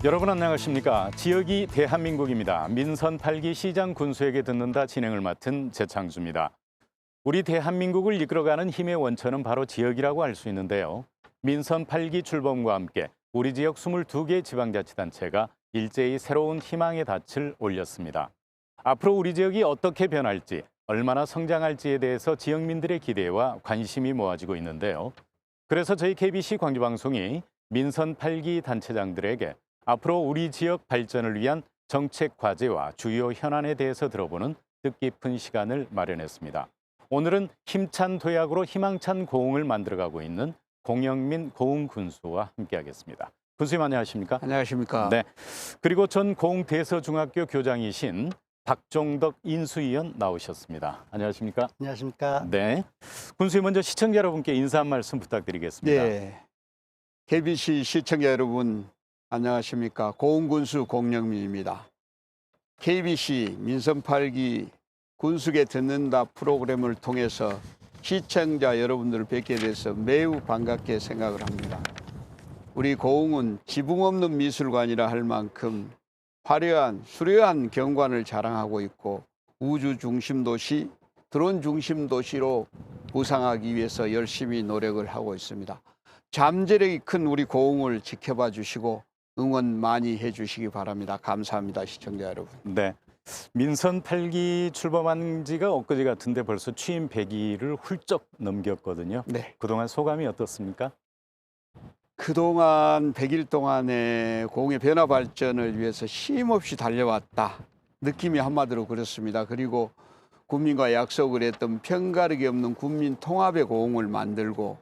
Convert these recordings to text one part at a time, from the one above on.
여러분 안녕하십니까? 지역이 대한민국입니다. 민선 8기 시장 군수에게 듣는다 진행을 맡은 재창주입니다. 우리 대한민국을 이끌어가는 힘의 원천은 바로 지역이라고 할 수 있는데요. 민선 8기 출범과 함께 우리 지역 22개 지방자치단체가 일제히 새로운 희망의 닻을 올렸습니다. 앞으로 우리 지역이 어떻게 변할지, 얼마나 성장할지에 대해서 지역민들의 기대와 관심이 모아지고 있는데요. 그래서 저희 KBC 광주방송이 민선 8기 단체장들에게 앞으로 우리 지역 발전을 위한 정책 과제와 주요 현안에 대해서 들어보는 뜻깊은 시간을 마련했습니다. 오늘은 힘찬 도약으로 희망찬 고흥을 만들어가고 있는 공영민 고흥 군수와 함께하겠습니다. 군수님 안녕하십니까? 안녕하십니까? 네. 그리고 전 고흥 대서중학교 교장이신 박종덕 인수위원 나오셨습니다. 안녕하십니까? 안녕하십니까? 네. 군수님 먼저 시청자 여러분께 인사 한 말씀 부탁드리겠습니다. 네. KBC 시청자 여러분 안녕하십니까? 고흥 군수 공영민입니다. KBC 민선 8기 군수에 듣는다 프로그램을 통해서 시청자 여러분들을 뵙게 돼서 매우 반갑게 생각을 합니다. 우리 고흥은 지붕 없는 미술관이라 할 만큼 화려한 수려한 경관을 자랑하고 있고 우주 중심 도시, 드론 중심 도시로 부상하기 위해서 열심히 노력을 하고 있습니다. 잠재력이 큰 우리 고흥을 지켜봐 주시고 응원 많이 해주시기 바랍니다. 감사합니다, 시청자 여러분. 네. 민선 8기 출범한 지가 엊그제 같은데 벌써 취임 100일을 훌쩍 넘겼거든요. 네. 그동안 소감이 어떻습니까? 그동안 100일 동안의 고흥의 변화 발전을 위해서 쉼없이 달려왔다. 느낌이 한마디로 그렇습니다. 그리고 국민과 약속을 했던 편가르기 없는 국민 통합의 고흥을 만들고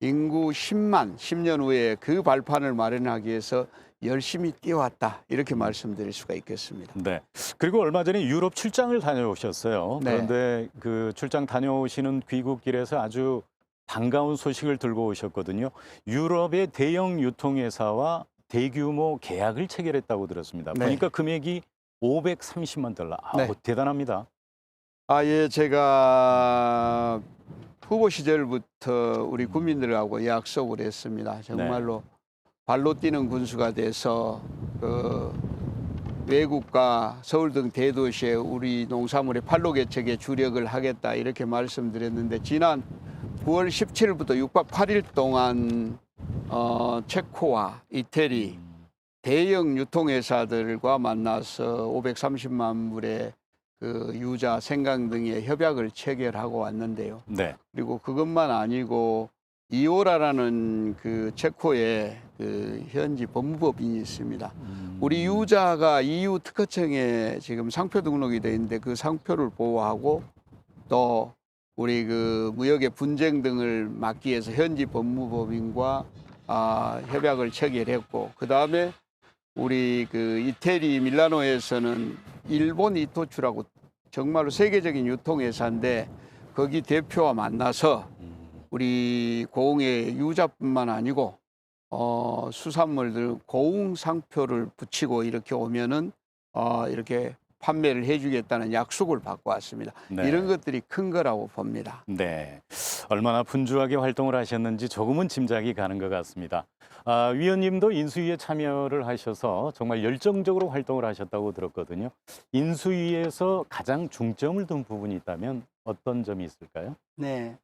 인구 10만, 10년 후에 그 발판을 마련하기 위해서 열심히 뛰어왔다. 이렇게 말씀드릴 수가 있겠습니다. 네. 그리고 얼마 전에 유럽 출장을 다녀오셨어요. 네. 그런데 그 출장 다녀오시는 귀국길에서 아주 반가운 소식을 들고 오셨거든요. 유럽의 대형 유통회사와 대규모 계약을 체결했다고 들었습니다. 네. 보니까 금액이 530만 달러. 네. 대단합니다. 예, 제가 후보 시절부터 우리 국민들하고 약속을 했습니다. 정말로 발로 뛰는 군수가 돼서 외국과 서울 등 대도시에 우리 농산물의 판로 개척에 주력을 하겠다 이렇게 말씀드렸는데 지난 9월 17일부터 6박 8일 동안 체코와 이태리 대형 유통회사들과 만나서 530만 불의 그 유자, 생강 등의 협약을 체결하고 왔는데요. 네. 그리고 그것만 아니고 이오라라는 그 체코의 그 현지 법무법인이 있습니다. 우리 유자가 EU 특허청에 지금 상표 등록이 돼 있는데 그 상표를 보호하고 또 우리 그 무역의 분쟁 등을 막기 위해서 현지 법무법인과 협약을 체결했고 그 다음에 우리 그 이태리 밀라노에서는 일본 이토추라고 정말로 세계적인 유통회사인데 거기 대표와 만나서 우리 고흥의 유자뿐만 아니고 수산물들 고흥 상표를 붙이고 이렇게 오면은 이렇게 판매를 해주겠다는 약속을 받고 왔습니다. 네. 이런 것들이 큰 거라고 봅니다. 네, 얼마나 분주하게 활동을 하셨는지 조금은 짐작이 가는 것 같습니다. 위원님도 인수위에 참여를 하셔서 정말 열정적으로 활동을 하셨다고 들었거든요. 인수위에서 가장 중점을 둔 부분이 있다면 어떤 점이 있을까요? 네,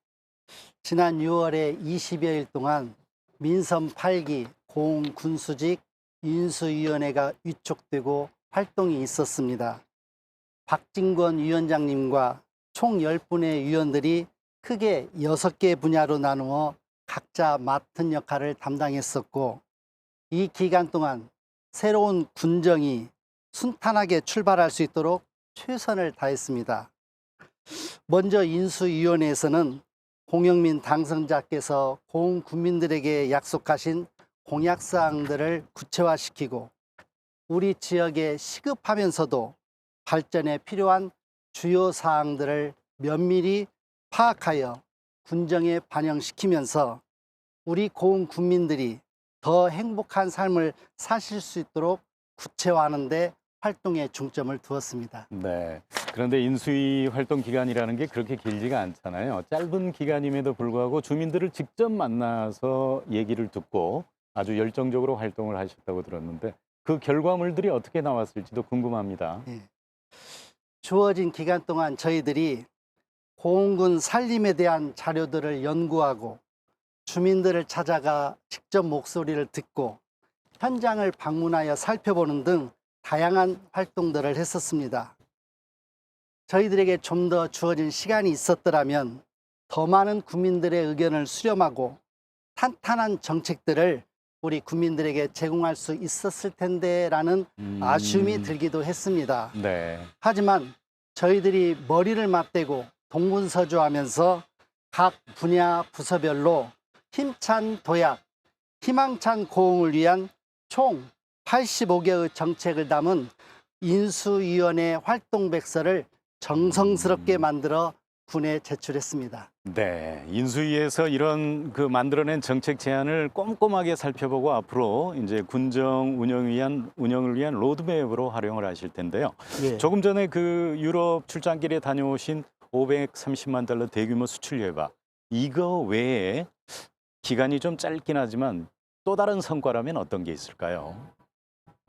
지난 6월에 20여일 동안 민선 8기 고흥 군수직 인수위원회가 위촉되고 활동이 있었습니다. 박진권 위원장님과 총 10분의 위원들이 크게 6개 분야로 나누어 각자 맡은 역할을 담당했었고 이 기간 동안 새로운 군정이 순탄하게 출발할 수 있도록 최선을 다했습니다. 먼저 인수위원회에서는 공영민 당선자께서 고흥 국민들에게 약속하신 공약사항들을 구체화시키고 우리 지역에 시급하면서도 발전에 필요한 주요 사항들을 면밀히 파악하여 군정에 반영시키면서 우리 고흥 국민들이 더 행복한 삶을 사실 수 있도록 구체화하는 데 활동에 중점을 두었습니다. 네. 그런데 인수위 활동 기간이라는 게 그렇게 길지가 않잖아요. 짧은 기간임에도 불구하고 주민들을 직접 만나서 얘기를 듣고 아주 열정적으로 활동을 하셨다고 들었는데 그 결과물들이 어떻게 나왔을지도 궁금합니다. 주어진 기간 동안 저희들이 고흥군 살림에 대한 자료들을 연구하고 주민들을 찾아가 직접 목소리를 듣고 현장을 방문하여 살펴보는 등 다양한 활동들을 했었습니다. 저희들에게 좀 더 주어진 시간이 있었더라면 더 많은 국민들의 의견을 수렴하고 탄탄한 정책들을 우리 국민들에게 제공할 수 있었을 텐데라는 아쉬움이 들기도 했습니다. 네. 하지만 저희들이 머리를 맞대고 동분서주하면서 각 분야 부서별로 힘찬 도약, 희망찬 고흥을 위한 총 85개의 정책을 담은 인수위원회 활동백서를 정성스럽게 만들어 군에 제출했습니다. 네, 인수위에서 이런 그 만들어낸 정책 제안을 꼼꼼하게 살펴보고 앞으로 이제 군정 운영을 위한 로드맵으로 활용을 하실 텐데요. 예. 조금 전에 그 유럽 출장길에 다녀오신 530만 달러 대규모 수출 예바, 이거 외에 기간이 좀 짧긴 하지만 또 다른 성과라면 어떤 게 있을까요?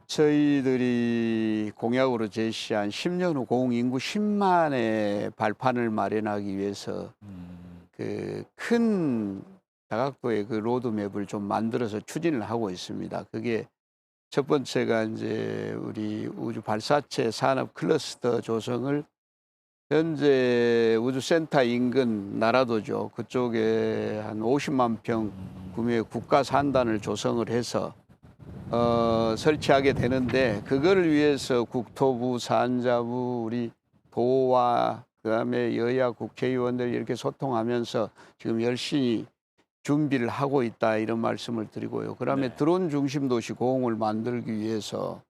저희들이 공약으로 제시한 10년 후 고흥 인구 10만의 발판을 마련하기 위해서 그 큰 다각도의 그 로드맵을 좀 만들어서 추진을 하고 있습니다. 그게 첫 번째가 이제 우리 우주 발사체 산업 클러스터 조성을 현재 우주센터 인근 나라도죠. 그쪽에 한 50만 평 구미의 국가 산단을 조성을 해서 설치하게 되는데, 그거를 위해서 국토부, 산자부, 우리 도와 그다음에 여야 국회의원들 이렇게 소통하면서 지금 열심히 준비를 하고 있다, 이런 말씀을 드리고요. 그다음에 네. 드론 중심 도시 고흥을 만들기 위해서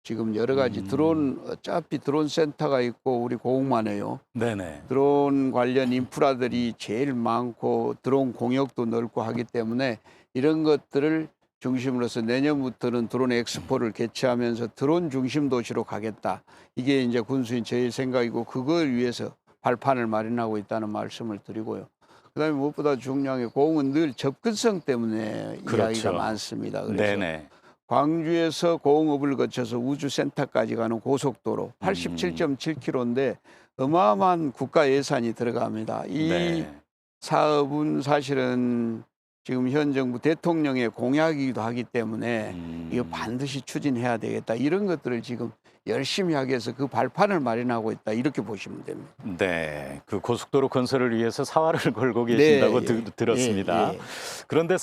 지금 여러 가지 드론, 어차피 드론 센터가 있고 우리 고흥만 해요. 네네. 드론 관련 인프라들이 제일 많고 드론 공역도 넓고 하기 때문에 이런 것들을 중심으로서 내년부터는 드론 엑스포를 개최하면서 드론 중심 도시로 가겠다. 이게 이제 군수인 저의 생각이고, 그걸 위해서 발판을 마련하고 있다는 말씀을 드리고요. 그다음에 무엇보다 중요한 게 고흥은 늘 접근성 때문에 그렇죠. 이야기가 많습니다. 그래서 네네. 광주에서 고흥읍을 거쳐서 우주센터까지 가는 고속도로 87.7km인데 어마어마한 국가 예산이 들어갑니다. 이 네. 사업은 사실은 지금 현 정부 대통령의 공약이기도 하기 때문에 이거 반드시 추진해야 되겠다. 이런 것들을 지금 열심히 하기 위해서 그 발판을 마련하고 있다. 이렇게 보시면 됩니다. 네, 그 고속도로 건설을 위해서 사활을 걸고 계신다고 네, 예. 들었습니다. 예, 예. 그런데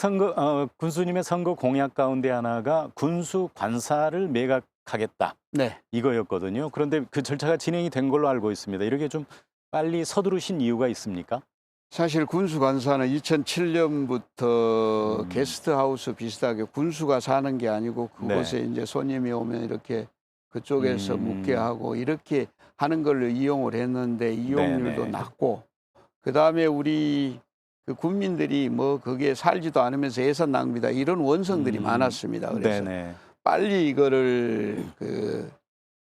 군수님의 선거 공약 가운데 하나가 군수 관사를 매각하겠다, 네. 이거였거든요. 그런데 그 절차가 진행이 된 걸로 알고 있습니다. 이렇게 좀 빨리 서두르신 이유가 있습니까? 사실 군수관사는 2007년부터 게스트하우스 비슷하게 군수가 사는 게 아니고 그곳에 이제 손님이 오면 이렇게 그쪽에서 묵게 하고 이렇게 하는 걸로 이용을 했는데 이용률도 네네. 낮고, 그다음에 우리 그 국민들이 뭐 거기에 살지도 않으면서 예산 낭비다, 이런 원성들이 많았습니다. 그래서 네네. 빨리 이거를 그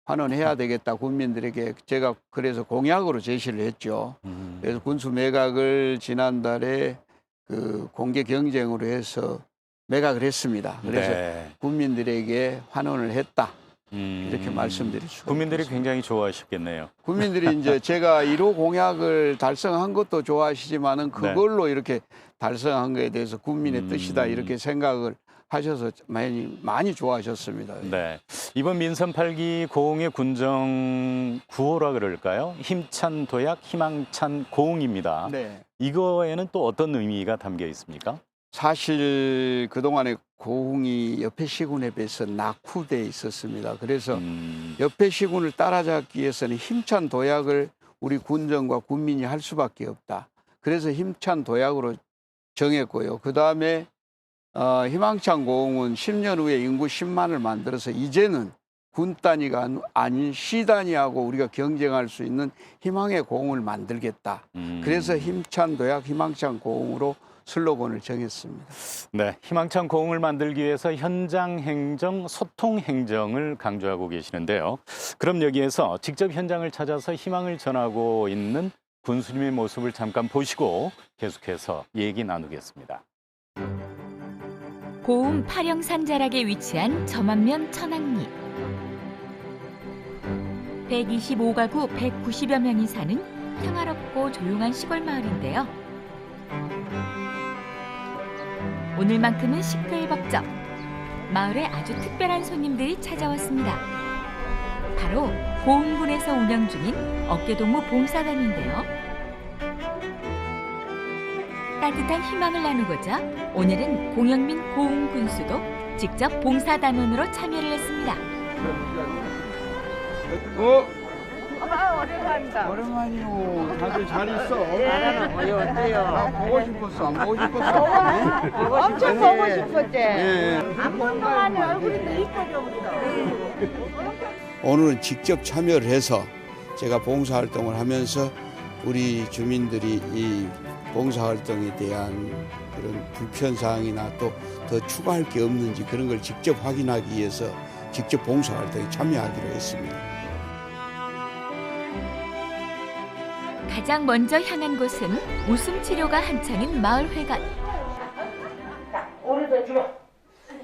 환원해야 되겠다, 국민들에게. 제가 그래서 공약으로 제시를 했죠. 그래서 군수 매각을 지난달에 그 공개 경쟁으로 해서 매각을 했습니다. 그래서 네. 국민들에게 환원을 했다, 이렇게 말씀드릴 수가 국민들이 있겠습니다. 굉장히 좋아하셨겠네요. 국민들이 이제 제가 1호 공약을 달성한 것도 좋아하시지만은 그걸로 이렇게 달성한 거에 대해서 국민의 뜻이다, 이렇게 생각을 하셔서 많이 좋아하셨습니다. 네, 이번 민선 8기 고흥의 군정 구호라 그럴까요? 힘찬 도약, 희망찬 고흥입니다. 네. 이거에는 또 어떤 의미가 담겨 있습니까? 사실 그동안에 고흥이 옆에 시군에 비해서 낙후돼 있었습니다. 그래서 옆에 시군을 따라잡기 위해서는 힘찬 도약을 우리 군정과 군민이 할 수밖에 없다. 그래서 힘찬 도약으로 정했고요. 그다음에 희망찬 고흥은 10년 후에 인구 10만을 만들어서 이제는 군 단위가 아닌 시 단위하고 우리가 경쟁할 수 있는 희망의 고흥을 만들겠다. 그래서 힘찬 도약, 희망찬 고흥으로 슬로건을 정했습니다. 네, 희망찬 고흥을 만들기 위해서 현장 행정, 소통 행정을 강조하고 계시는데요. 그럼 여기에서 직접 현장을 찾아서 희망을 전하고 있는 군수님의 모습을 잠깐 보시고 계속해서 얘기 나누겠습니다. 고흥 파령산 자락에 위치한 점안면 천왕리. 125가구 190여 명이 사는 평화롭고 조용한 시골 마을인데요. 오늘만큼은 시끌벅적. 마을에 아주 특별한 손님들이 찾아왔습니다. 바로 고흥군에서 운영 중인 어깨동무 봉사단인데요. 따뜻한 희망을 나누고자 오늘은 공영민 고흥군수도 직접 봉사단원으로 참여를 했습니다. 오랜만이다. 오랜만이요. 다들 잘 있어? 어때요? 보고 싶었어. 안 보고 싶었어? 엄청 보고 싶었지. 안 본 동안에 얼굴이 더 이뻐져 버렸어. 오늘은 직접 참여를 해서 제가 봉사활동을 하면서 우리 주민들이 이 봉사활동에 대한 그런 불편사항이나 또 더 추가할 게 없는지 그런 걸 직접 확인하기 위해서 직접 봉사활동에 참여하기로 했습니다. 가장 먼저 향한 곳은 웃음 치료가 한창인 마을회관. 오른손 주먹,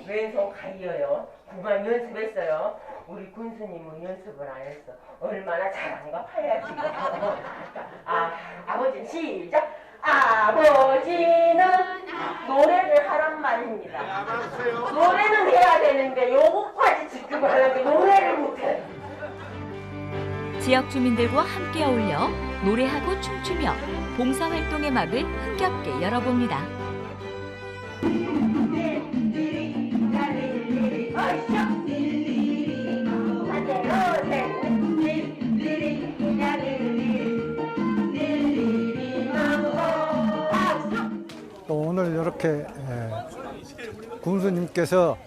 왼손 가이어요. 그만 연습했어요. 우리 군수님은 연습을 안 했어. 얼마나 잘한가 봐야지. 아버지는 시작. 아버지는 노래를 하란 말입니다. 노래는 해야 되는데 요거까지 지금 하는데 노래를 못해. 지역 주민들과 함께 어울려 노래하고 춤추며 봉사활동의 막을 흥겹게 열어봅니다. 또 오늘 이렇게 군수님께서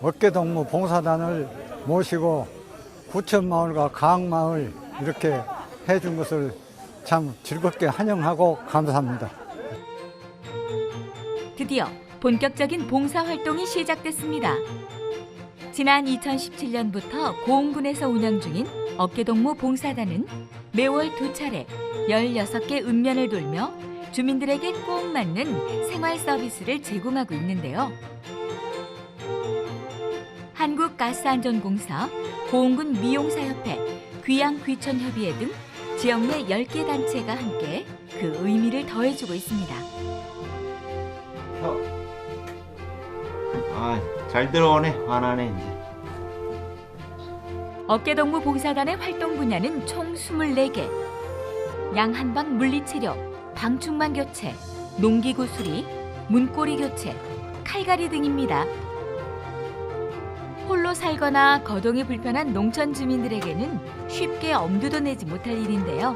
어깨동무 봉사단을 모시고 구천마을과 가학마을 이렇게 해준 것을 참 즐겁게 환영하고 감사합니다. 드디어 본격적인 봉사활동이 시작됐습니다. 지난 2017년부터 고흥군에서 운영 중인 어깨동무 봉사단은 매월 2차례 16개 읍면을 돌며 주민들에게 꼭 맞는 생활 서비스를 제공하고 있는데요. 한국가스안전공사, 고흥군 미용사협회, 귀양귀촌협의회 등 지역 내 10개 단체가 함께 그 의미를 더해주고 있습니다. 잘 들어오네. 화나네 이제. 어깨동무 봉사단의 활동 분야는 총 24개. 양한방 물리치료, 방충망 교체, 농기구 수리, 문고리 교체, 칼갈이 등입니다. 홀로 살거나 거동이 불편한 농촌 주민들에게는 쉽게 엄두도 내지 못할 일인데요.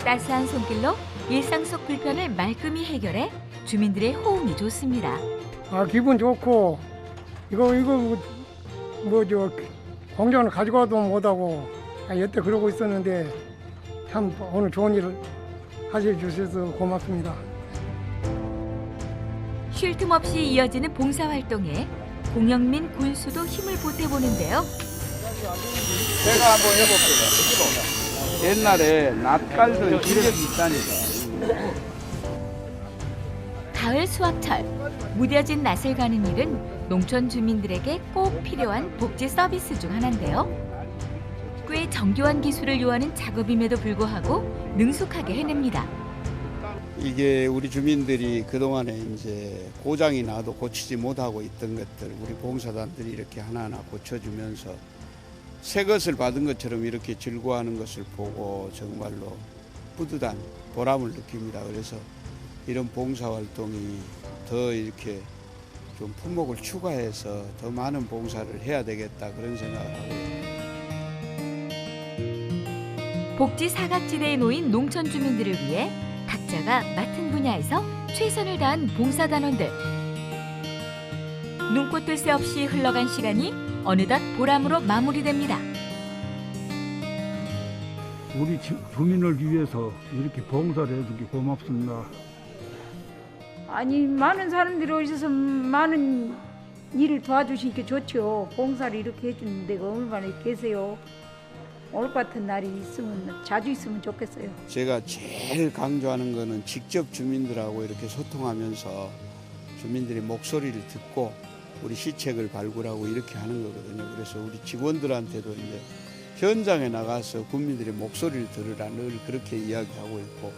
따스한 손길로 일상 속 불편을 말끔히 해결해 주민들의 호응이 좋습니다. 기분 좋고 이거 저 공장을 가지고 와도 못하고 여태 그러고 있었는데 참 오늘 좋은 일을 하실 주셔서 고맙습니다. 쉴 틈 없이 이어지는 봉사활동에 공영민 군수도 힘을 보태보는데요. 제가 한번 해볼게요. 옛날에 낯갈던 기력이 있다니까. 가을 수확철, 무뎌진 낯을 가는 일은 농촌 주민들에게 꼭 필요한 복지 서비스 중 하나인데요. 꽤 정교한 기술을 요하는 작업임에도 불구하고 능숙하게 해냅니다. 이게 우리 주민들이 그동안에 이제 고장이 나도 고치지 못하고 있던 것들 우리 봉사단들이 이렇게 하나하나 고쳐주면서 새 것을 받은 것처럼 이렇게 즐거워하는 것을 보고 정말로 뿌듯한 보람을 느낍니다. 그래서 이런 봉사활동이 더 이렇게 좀 품목을 추가해서 더 많은 봉사를 해야 되겠다 그런 생각을 하고요. 복지 사각지대에 놓인 농촌 주민들을 위해 각자가 맡은 분야에서 최선을 다한 봉사단원들. 눈꽃들 새 없이 흘러간 시간이 어느덧 보람으로 마무리됩니다. 우리 주민을 위해서 이렇게 봉사를 해주기 고맙습니다. 아니 많은 사람들이 오셔서 많은 일을 도와주시니까 좋죠. 봉사를 이렇게 해주는 데가 얼마나 계세요. 오늘 같은 날이 있으면 자주 있으면 좋겠어요. 제가 제일 강조하는 거는 직접 주민들하고 이렇게 소통하면서 주민들의 목소리를 듣고 우리 시책을 발굴하고 이렇게 하는 거거든요. 그래서 우리 직원들한테도 이제 현장에 나가서 국민들의 목소리를 들으라 늘 그렇게 이야기하고 있고,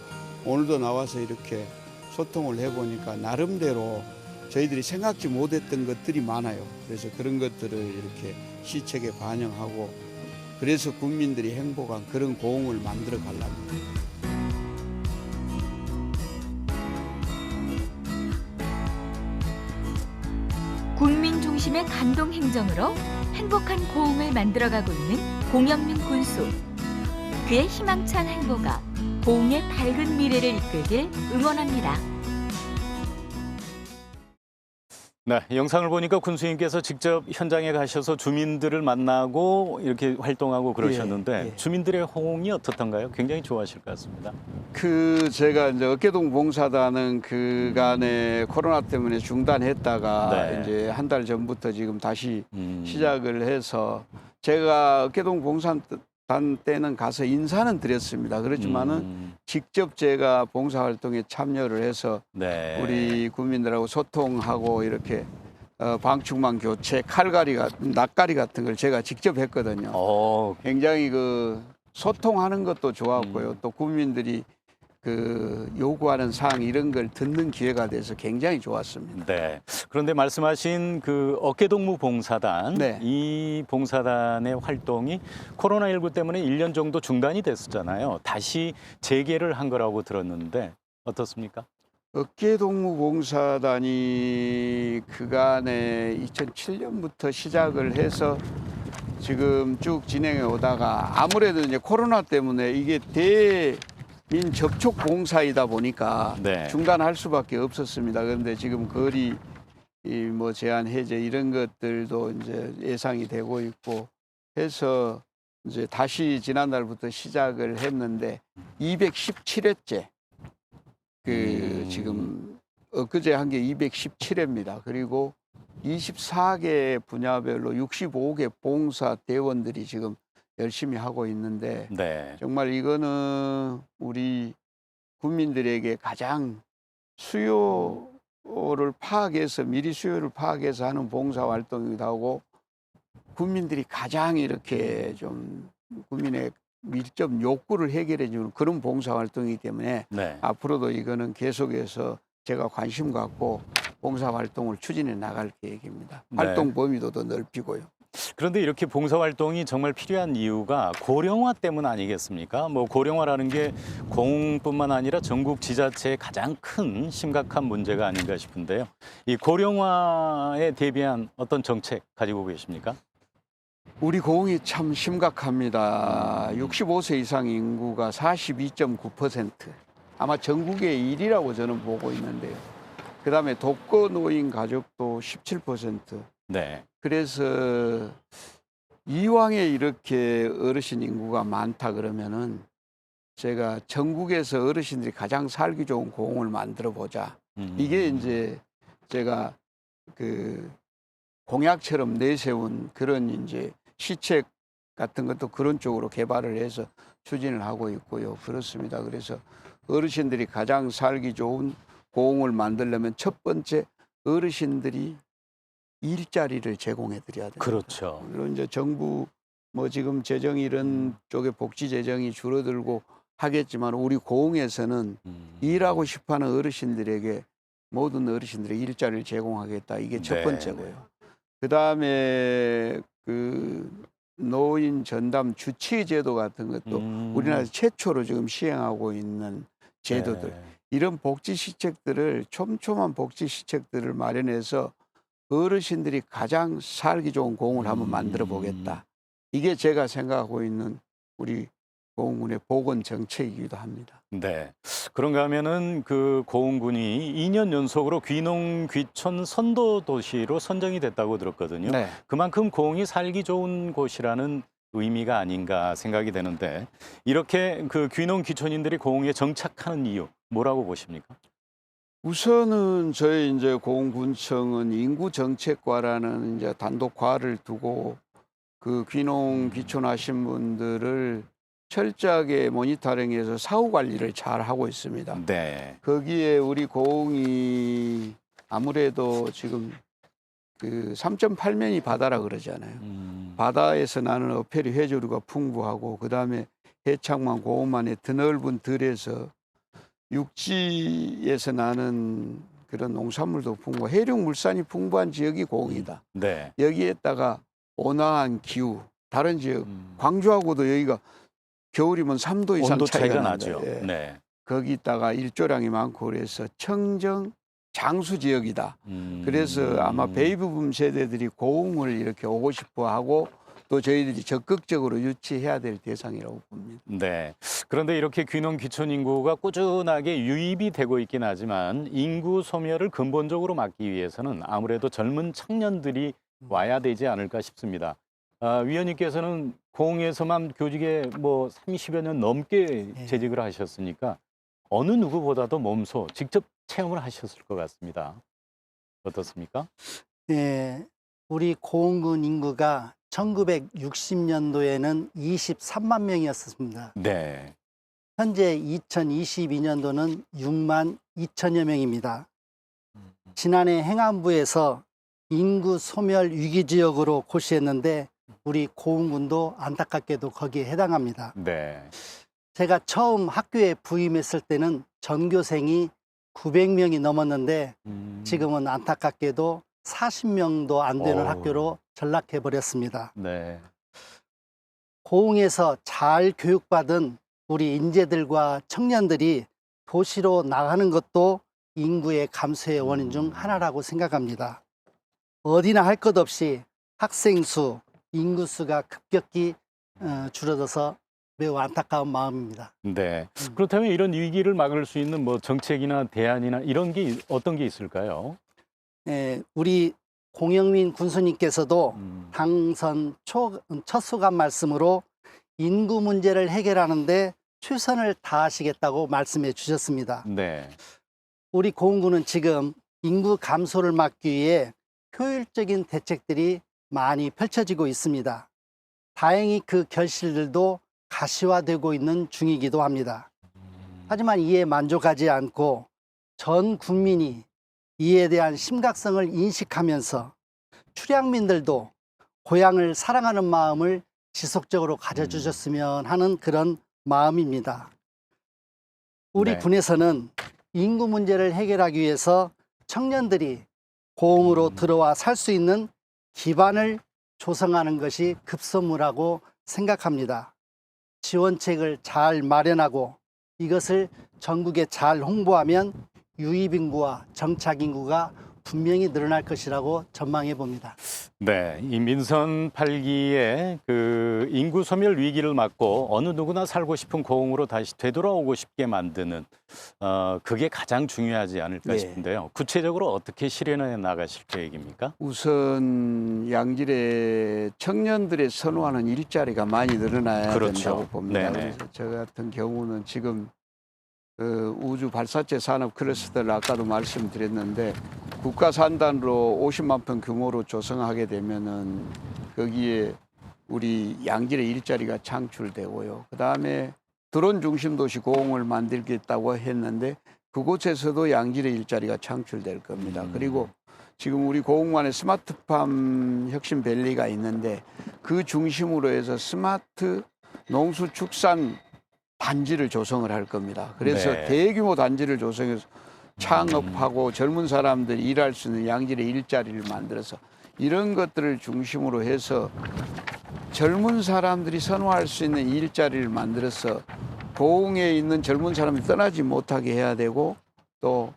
오늘도 나와서 이렇게 소통을 해보니까 나름대로 저희들이 생각지 못했던 것들이 많아요. 그래서 그런 것들을 이렇게 시책에 반영하고, 그래서 국민들이 행복한 그런 고흥을 만들어 가려합니다. 국민 중심의 감동 행정으로 행복한 고흥을 만들어가고 있는 공영민 군수. 그의 희망찬 행보가 고흥의 밝은 미래를 이끌길 응원합니다. 네, 영상을 보니까 군수님께서 직접 현장에 가셔서 주민들을 만나고 이렇게 활동하고 그러셨는데 예, 예. 주민들의 호응이 어떻던가요? 굉장히 좋아하실 것 같습니다. 제가 이제 어깨동 봉사단은 그간에 코로나 때문에 중단했다가 네. 이제 한 달 전부터 지금 다시 시작을 해서, 제가 어깨동 봉사단 때는 가서 인사는 드렸습니다. 그렇지만은 직접 제가 봉사활동에 참여를 해서 네. 우리 국민들하고 소통하고 이렇게 방충망 교체, 낯가리 같은 걸 제가 직접 했거든요. 굉장히 그 소통하는 것도 좋았고요. 또 국민들이 그 요구하는 사항 이런 걸 듣는 기회가 돼서 굉장히 좋았습니다. 네. 그런데 말씀하신 그 어깨동무 봉사단, 네. 이 봉사단의 활동이 코로나19 때문에 1년 정도 중단이 됐었잖아요. 다시 재개를 한 거라고 들었는데 어떻습니까? 어깨동무 봉사단이 그간에 2007년부터 시작을 해서 지금 쭉 진행해 오다가, 아무래도 이제 코로나 때문에 이게 대민 접촉 봉사이다 보니까 네. 중단할 수밖에 없었습니다. 그런데 지금 거리 뭐 제한 해제 이런 것들도 이제 예상이 되고 있고 해서 이제 다시 지난달부터 시작을 했는데 217회째 지금 엊그제 한 게 217회입니다. 그리고 24개 분야별로 65개 봉사 대원들이 지금 열심히 하고 있는데, 네. 정말 이거는 우리 국민들에게 가장 수요를 파악해서, 미리 수요를 파악해서 하는 봉사 활동이기도 하고, 국민들이 가장 이렇게 좀 국민의 밀접 욕구를 해결해 주는 그런 봉사 활동이기 때문에 네. 앞으로도 이거는 계속해서 제가 관심 갖고 봉사 활동을 추진해 나갈 계획입니다. 네. 활동 범위도 더 넓히고요. 그런데 이렇게 봉사활동이 정말 필요한 이유가 고령화 때문 아니겠습니까? 뭐 고령화라는 게 공뿐만 아니라 전국 지자체의 가장 큰 심각한 문제가 아닌가 싶은데요. 이 고령화에 대비한 어떤 정책 가지고 계십니까? 우리 고흥이 참 심각합니다. 65세 이상 인구가 42.9%. 아마 전국의 1위라고 저는 보고 있는데요. 그다음에 독거노인 가족도 17%. 네. 그래서 이왕에 이렇게 어르신 인구가 많다 그러면은 제가 전국에서 어르신들이 가장 살기 좋은 고흥을 만들어 보자. 이게 이제 제가 그 공약처럼 내세운 그런 이제 시책 같은 것도 그런 쪽으로 개발을 해서 추진을 하고 있고요. 그렇습니다. 그래서 어르신들이 가장 살기 좋은 고흥을 만들려면 첫 번째, 어르신들이 일자리를 제공해 드려야 됩니다. 그렇죠. 물론 이제 정부 뭐 지금 재정이 이런 쪽에 복지 재정이 줄어들고 하겠지만, 우리 고흥에서는 일하고 싶어하는 어르신들에게 모든 어르신들의 일자리를 제공하겠다. 이게 첫 네. 번째고요. 그다음에 그 노인 전담 주치 제도 같은 것도 우리나라에서 최초로 지금 시행하고 있는 제도들. 네. 이런 복지 시책들을, 촘촘한 복지 시책들을 마련해서 어르신들이 가장 살기 좋은 고흥을 한번 만들어 보겠다. 이게 제가 생각하고 있는 우리 고흥군의 보건 정책이기도 합니다. 네. 그런가 하면은 그 고흥군이 2년 연속으로 귀농 귀촌 선도 도시로 선정이 됐다고 들었거든요. 네. 그만큼 고흥이 살기 좋은 곳이라는 의미가 아닌가 생각이 되는데, 이렇게 그 귀농 귀촌인들이 고흥에 정착하는 이유 뭐라고 보십니까? 우선은 저희 이제 고흥군청은 인구정책과라는 이제 단독과를 두고 그 귀농 귀촌하신 분들을 철저하게 모니터링해서 사후 관리를 잘 하고 있습니다. 네. 거기에 우리 고흥이 아무래도 지금 그 3.8면이 바다라 그러잖아요. 바다에서 나는 어패류 해조류가 풍부하고 그다음에 해창만 고원만의 드넓은 들에서 육지에서 나는 그런 농산물도 풍부하고 해륙물산이 풍부한 지역이 고흥이다. 네. 여기에다가 온화한 기후, 다른 지역 광주하고도 여기가 겨울이면 3도 이상 온도 차이가 나는데, 나죠. 예. 네. 거기다가 일조량이 많고 그래서 청정 장수 지역이다. 그래서 아마 베이비붐 세대들이 고흥을 이렇게 오고 싶어하고 또 저희들이 적극적으로 유치해야 될 대상이라고 봅니다. 네. 그런데 이렇게 귀농 귀촌 인구가 꾸준하게 유입이 되고 있긴 하지만 인구 소멸을 근본적으로 막기 위해서는 아무래도 젊은 청년들이 와야 되지 않을까 싶습니다. 위원님께서는 고흥에서만 교직에 뭐 30여 년 넘게 재직을 하셨으니까 어느 누구보다도 몸소 직접 체험을 하셨을 것 같습니다. 어떻습니까? 예, 우리 고흥군 인구가 1960년도에는 23만 명이었습니다. 네. 현재 2022년도는 6만 2천여 명입니다. 지난해 행안부에서 인구 소멸 위기 지역으로 고시했는데 우리 고흥군도 안타깝게도 거기에 해당합니다. 네. 제가 처음 학교에 부임했을 때는 전교생이 900명이 넘었는데 지금은 안타깝게도 40명도 안 되는 학교로 전락해 버렸습니다. 네. 고흥에서 잘 교육받은 우리 인재들과 청년들이 도시로 나가는 것도 인구의 감소의 원인 중 하나라고 생각합니다. 어디나 할 것 없이 학생 수, 인구 수가 급격히 줄어들어서 매우 안타까운 마음입니다. 네. 그렇다면 이런 위기를 막을 수 있는 뭐 정책이나 대안이나 이런 게 어떤 게 있을까요? 네, 우리 공영민 군수님께서도 당선 첫 수감 말씀으로 인구 문제를 해결하는데 최선을 다하시겠다고 말씀해 주셨습니다. 네. 우리 고흥군은 지금 인구 감소를 막기 위해 효율적인 대책들이 많이 펼쳐지고 있습니다. 다행히 그 결실들도 가시화되고 있는 중이기도 합니다. 하지만 이에 만족하지 않고 전 국민이 이에 대한 심각성을 인식하면서 출향민들도 고향을 사랑하는 마음을 지속적으로 가져주셨으면 하는 그런 마음입니다. 우리 네. 군에서는 인구 문제를 해결하기 위해서 청년들이 고흥으로 들어와 살 수 있는 기반을 조성하는 것이 급선무라고 생각합니다. 지원책을 잘 마련하고 이것을 전국에 잘 홍보하면 유입인구와 정착인구가 분명히 늘어날 것이라고 전망해 봅니다. 네, 이 민선 8기의 그 인구 소멸 위기를 막고 어느 누구나 살고 싶은 고흥으로 다시 되돌아오고 싶게 만드는 그게 가장 중요하지 않을까 네. 싶은데요. 구체적으로 어떻게 실현해 나가실 계획입니까? 우선 양질의 청년들의 선호하는 일자리가 많이 늘어나야 그렇죠. 된다고 봅니다. 네네. 그래서 저 같은 경우는 지금 그 우주 발사체 산업 클러스터를 아까도 말씀드렸는데 국가 산단으로 50만 평 규모로 조성하게 되면은 거기에 우리 양질의 일자리가 창출되고요. 그다음에 드론 중심 도시 고흥을 만들겠다고 했는데 그곳에서도 양질의 일자리가 창출될 겁니다. 그리고 지금 우리 고흥만에 스마트팜 혁신밸리가 있는데 그 중심으로 해서 스마트 농수축산 단지를 조성을 할 겁니다. 그래서 네. 대규모 단지를 조성해서 창업하고 젊은 사람들이 일할 수 있는 양질의 일자리를 만들어서 이런 것들을 중심으로 해서 젊은 사람들이 선호할 수 있는 일자리를 만들어서 고흥에 있는 젊은 사람이 떠나지 못하게 해야 되고 또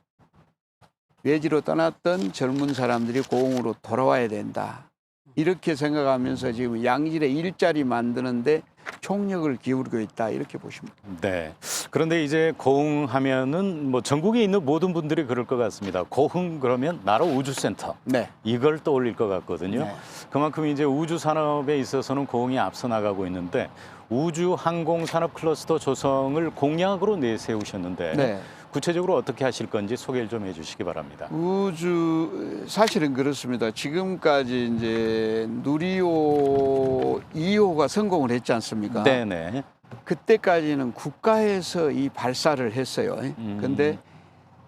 외지로 떠났던 젊은 사람들이 고흥으로 돌아와야 된다. 이렇게 생각하면서 지금 양질의 일자리 만드는데 총력을 기울이고 있다 이렇게 보시면 됩니다. 네. 그런데 이제 고흥 하면은 뭐 전국에 있는 모든 분들이 그럴 것 같습니다. 고흥 그러면 나라 우주센터. 네. 이걸 떠올릴 것 같거든요. 네. 그만큼 이제 우주 산업에 있어서는 고흥이 앞서 나가고 있는데 우주 항공 산업 클러스터 조성을 공약으로 내세우셨는데 네. 구체적으로 어떻게 하실 건지 소개를 좀 해주시기 바랍니다. 우주 사실은 그렇습니다. 지금까지 이제 누리호 2호가 성공을 했지 않습니까? 네네. 그때까지는 국가에서 이 발사를 했어요. 근데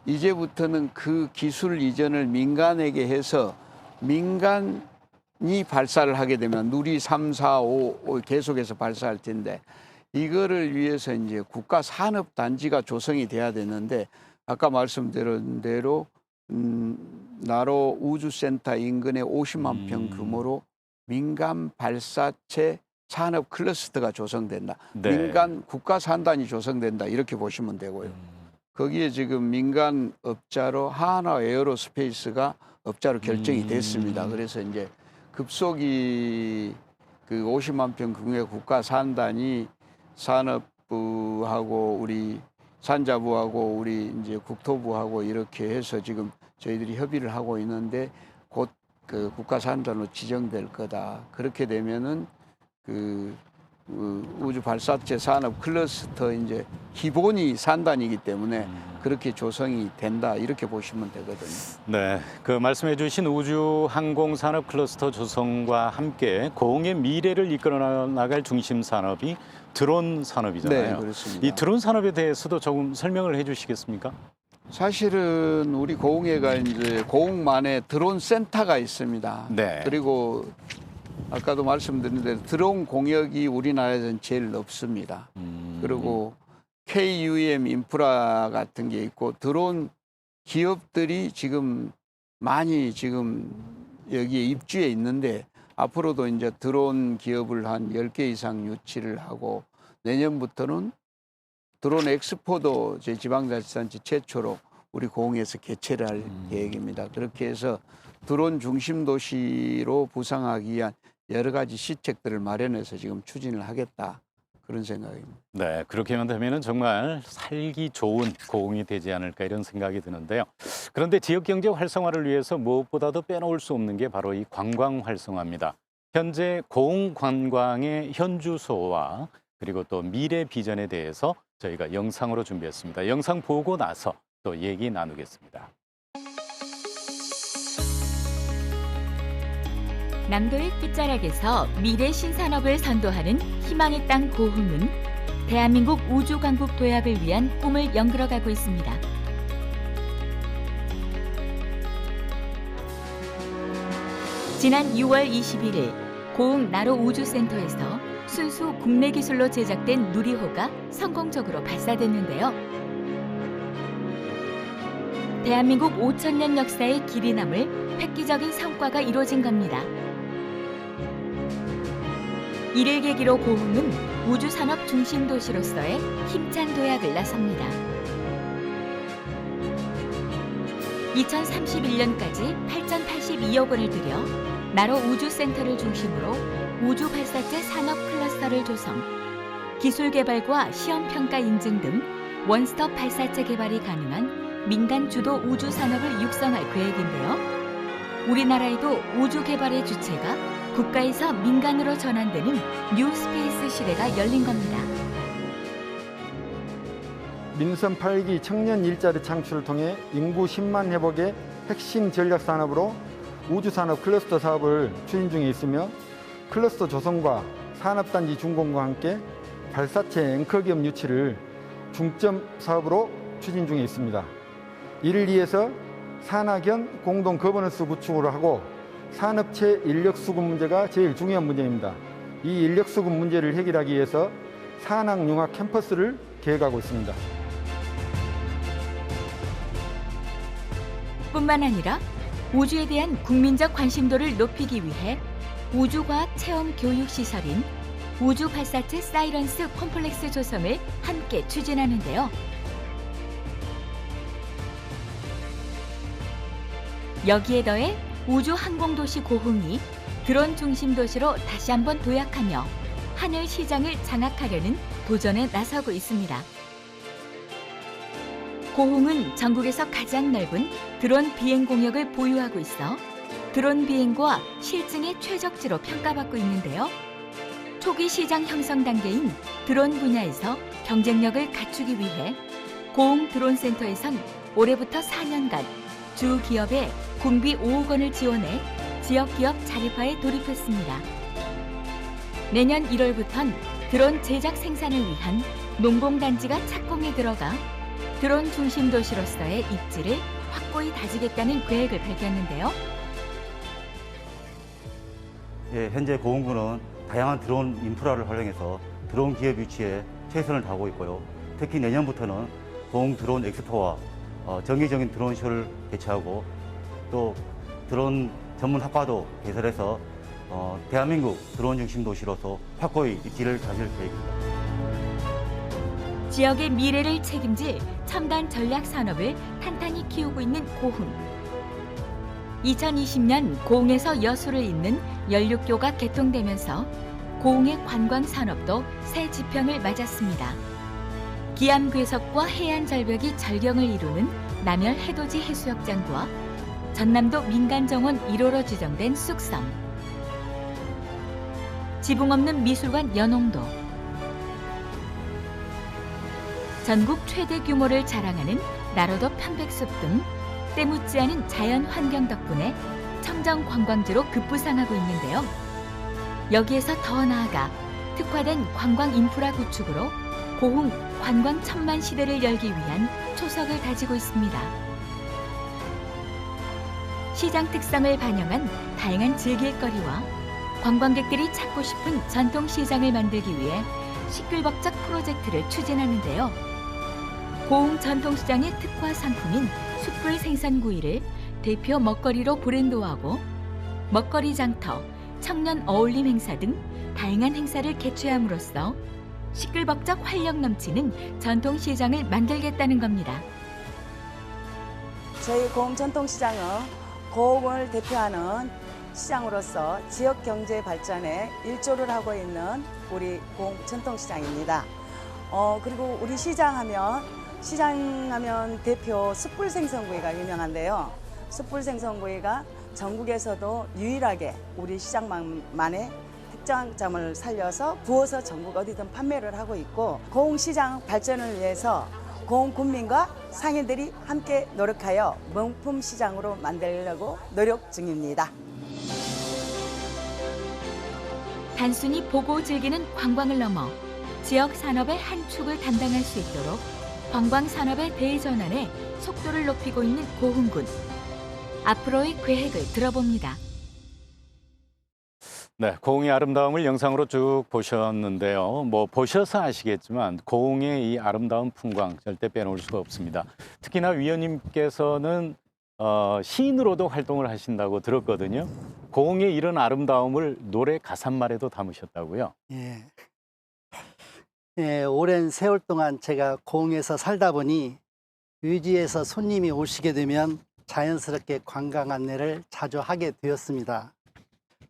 이제부터는 그 기술 이전을 민간에게 해서 민간이 발사를 하게 되면 누리 3, 4, 5 계속해서 발사할 텐데 이거를 위해서 이제 국가 산업 단지가 조성이 돼야 되는데 아까 말씀드린 대로 나로 우주센터 인근에 50만 평 규모로 민간 발사체 산업 클러스터가 조성된다. 네. 민간 국가 산단이 조성된다. 이렇게 보시면 되고요. 거기에 지금 민간 업자로 하나 에어로스페이스가 업자로 결정이 됐습니다. 그래서 이제 급속히 그 50만 평 규모의 국가 산단이 산업부하고 우리 산자부하고 우리 이제 국토부하고 이렇게 해서 지금 저희들이 협의를 하고 있는데 곧 그 국가 산단으로 지정될 거다. 그렇게 되면은 그 우주 발사체 산업 클러스터 이제 기본이 산단이기 때문에 그렇게 조성이 된다. 이렇게 보시면 되거든요. 네, 그 말씀해 주신 우주 항공 산업 클러스터 조성과 함께 고흥의 미래를 이끌어 나갈 중심 산업이 드론 산업이잖아요. 네, 그렇습니다. 이 드론 산업에 대해서도 조금 설명을 해 주시겠습니까? 사실은 우리 고흥에가 이제 고흥만의 드론 센터가 있습니다. 네. 그리고 아까도 말씀드린 대로 드론 공역이 우리나라에서는 제일 높습니다. 그리고 KUM 인프라 같은 게 있고 드론 기업들이 지금 많이 지금 여기에 입주해 있는데 앞으로도 이제 드론 기업을 한 10개 이상 유치를 하고 내년부터는 드론 엑스포도 저희 지방자치단체 최초로 우리 고흥에서 개최를 할 계획입니다. 그렇게 해서 드론 중심 도시로 부상하기 위한 여러 가지 시책들을 마련해서 지금 추진을 하겠다. 그런 생각입니다. 네, 그렇게만 되면 정말 살기 좋은 고흥이 되지 않을까 이런 생각이 드는데요. 그런데 지역경제 활성화를 위해서 무엇보다도 빼놓을 수 없는 게 바로 이 관광 활성화입니다. 현재 고흥 관광의 현주소와 그리고 또 미래 비전에 대해서 저희가 영상으로 준비했습니다. 영상 보고 나서 또 얘기 나누겠습니다. 남도의 끝자락에서 미래 신산업을 선도하는 희망의 땅 고흥은 대한민국 우주강국 도약을 위한 꿈을 연결어가고 있습니다. 지난 6월 21일 고흥 나로 우주센터에서 순수 국내 기술로 제작된 누리호가 성공적으로 발사됐는데요. 대한민국 5,000년 역사의 길이 남을 획기적인 성과가 이루어진 겁니다. 이를 계기로 고흥은 우주산업 중심 도시로서의 힘찬 도약을 나섭니다. 2031년까지 8,082억 원을 들여 나로 우주센터를 중심으로 우주 발사체 산업 클러스터를 조성, 기술 개발과 시험 평가 인증 등 원스톱 발사체 개발이 가능한 민간 주도 우주 산업을 육성할 계획인데요. 우리나라에도 우주 개발의 주체가 국가에서 민간으로 전환되는 뉴 스페이스 시대가 열린 겁니다. 민선 8기 청년 일자리 창출을 통해 인구 10만 회복의 핵심 전략 산업으로 우주산업 클러스터 사업을 추진 중에 있으며 클러스터 조성과 산업단지 준공과 함께 발사체 앵커기업 유치를 중점 사업으로 추진 중에 있습니다. 이를 위해서 산학연 공동 거버넌스 구축을 하고 산업체 인력 수급 문제가 제일 중요한 문제입니다. 이 인력 수급 문제를 해결하기 위해서 산학융합 캠퍼스를 계획하고 있습니다. 뿐만 아니라 우주에 대한 국민적 관심도를 높이기 위해 우주과학 체험 교육 시설인 우주 발사체 사이런스 콤플렉스 조성을 함께 추진하는데요. 여기에 더해 우주 항공도시 고흥이 드론 중심 도시로 다시 한번 도약하며 하늘 시장을 장악하려는 도전에 나서고 있습니다. 고흥은 전국에서 가장 넓은 드론 비행 공역을 보유하고 있어 드론 비행과 실증의 최적지로 평가받고 있는데요. 초기 시장 형성 단계인 드론 분야에서 경쟁력을 갖추기 위해 고흥 드론센터에선 올해부터 4년간 주 기업에 군비 5억 원을 지원해 지역 기업 자립화에 돌입했습니다. 내년 1월부턴 드론 제작 생산을 위한 농공단지가 착공에 들어가 드론 중심 도시로서의 입지를 확고히 다지겠다는 계획을 밝혔는데요. 예, 현재 고흥군은 다양한 드론 인프라를 활용해서 드론 기업 유치에 최선을 다하고 있고요. 특히 내년부터는 고흥 드론 엑스포와 정기적인 드론 쇼를 개최하고 또 드론 전문 학과도 개설해서 대한민국 드론 중심 도시로서 확고히 입지를 다질 계획입니다. 지역의 미래를 책임질 첨단 전략 산업을 탄탄히 키우고 있는 고흥. 2020년 고흥에서 여수를 잇는 연륙교가 개통되면서 고흥의 관광 산업도 새 지평을 맞았습니다. 기암괴석과 해안 절벽이 절경을 이루는 남열 해돋이 해수욕장과 전남도 민간정원 1호로 지정된 쑥섬, 지붕 없는 미술관 연홍도, 전국 최대 규모를 자랑하는 나로도 편백숲 등 때묻지 않은 자연 환경 덕분에 청정 관광지로 급부상하고 있는데요. 여기에서 더 나아가 특화된 관광 인프라 구축으로 고흥 관광 천만 시대를 열기 위한 초석을 다지고 있습니다. 시장 특성을 반영한 다양한 즐길거리와 관광객들이 찾고 싶은 전통시장을 만들기 위해 시끌벅적 프로젝트를 추진하는데요. 고흥 전통시장의 특화 상품인 숯불 생선구이를 대표 먹거리로 브랜드화하고 먹거리 장터, 청년 어울림 행사 등 다양한 행사를 개최함으로써 시끌벅적 활력 넘치는 전통시장을 만들겠다는 겁니다. 저희 고흥 전통시장은 고흥을 대표하는 시장으로서 지역 경제 발전에 일조를 하고 있는 우리 고흥 전통시장입니다. 그리고 우리 시장하면 대표 숯불 생선구이가 유명한데요. 숯불 생선구이가 전국에서도 유일하게 우리 시장만의 특장점을 살려서 구워서 전국 어디든 판매를 하고 있고, 고흥시장 발전을 위해서 고흥 군민과 상인들이 함께 노력하여 명품 시장으로 만들려고 노력 중입니다. 단순히 보고 즐기는 관광을 넘어 지역 산업의 한 축을 담당할 수 있도록 관광 산업의 대전환에 속도를 높이고 있는 고흥군. 앞으로의 계획을 들어봅니다. 네, 고흥의 아름다움을 영상으로 쭉 보셨는데요. 뭐 보셔서 아시겠지만 고흥의 이 아름다운 풍광 절대 빼놓을 수가 없습니다. 특히나 위원님께서는 시인으로도 활동을 하신다고 들었거든요. 고흥의 이런 아름다움을 노래 가사말에도 담으셨다고요? 예. 예, 오랜 세월 동안 제가 고흥에서 살다 보니 유지에서 손님이 오시게 되면 자연스럽게 관광 안내를 자주 하게 되었습니다.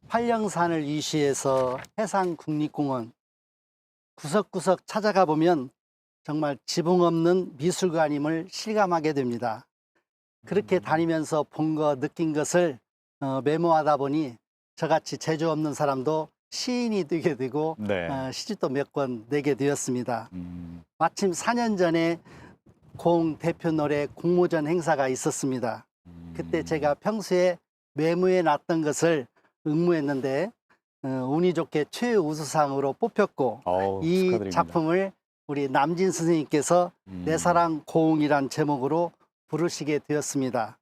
활령산을 위시해서 해상국립공원 구석구석 찾아가 보면 정말 지붕 없는 미술관임을 실감하게 됩니다. 그렇게 다니면서 본 거 느낀 것을 메모하다 보니 저같이 재주 없는 사람도 시인이 되게 되고 네. 시집도 몇 권 내게 되었습니다. 마침 4년 전에 고흥 대표 노래 공모전 행사가 있었습니다. 그때 제가 평소에 메모해 놨던 것을 응모했는데 운이 좋게 최우수상으로 뽑혔고 이 축하드립니다. 작품을 우리 남진 선생님께서 내 사랑 고흥이란 제목으로 부르시게 되었습니다.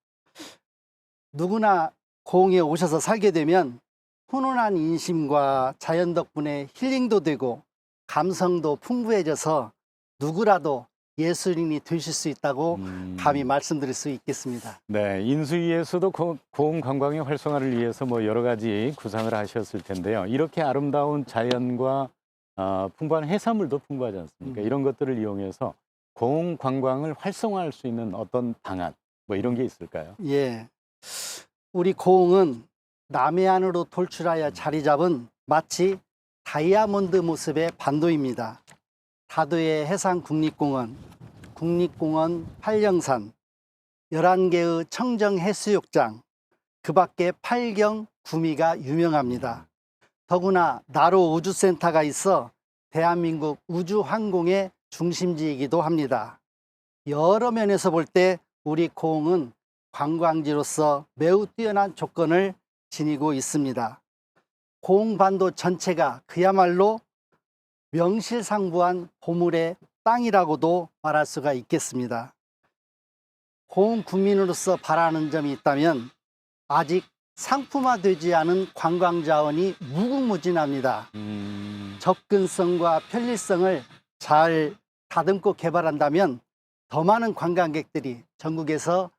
누구나 고흥에 오셔서 살게 되면 훈훈한 인심과 자연 덕분에 힐링도 되고 감성도 풍부해져서 누구라도 예술인이 되실 수 있다고 감히 말씀드릴 수 있겠습니다. 네, 인수위에서도 고흥 관광의 활성화를 위해서 뭐 여러 가지 구상을 하셨을 텐데요. 이렇게 아름다운 자연과 풍부한 해산물도 풍부하지 않습니까? 이런 것들을 이용해서 고흥 관광을 활성화할 수 있는 어떤 방안, 뭐 이런 게 있을까요? 예, 우리 고흥은 남해안으로 돌출하여 자리 잡은 마치 다이아몬드 모습의 반도입니다. 다도의 해상국립공원, 국립공원 활령산, 11개의 청정해수욕장, 그 밖에 팔경, 구미가 유명합니다. 더구나 나로 우주센터가 있어 대한민국 우주항공의 중심지이기도 합니다. 여러 면에서 볼 때 우리 고흥은 관광지로서 매우 뛰어난 조건을 지니고 있습니다. 고흥반도 전체가 그야말로 명실상부한 보물의 땅이라고도 말할 수가 있겠습니다. 고흥 구민으로서 바라는 점이 있다면 아직 상품화되지 않은 관광 자원이 무궁무진합니다. 접근성과 편리성을 잘 다듬고 개발한다면 더 많은 관광객들이 전국에서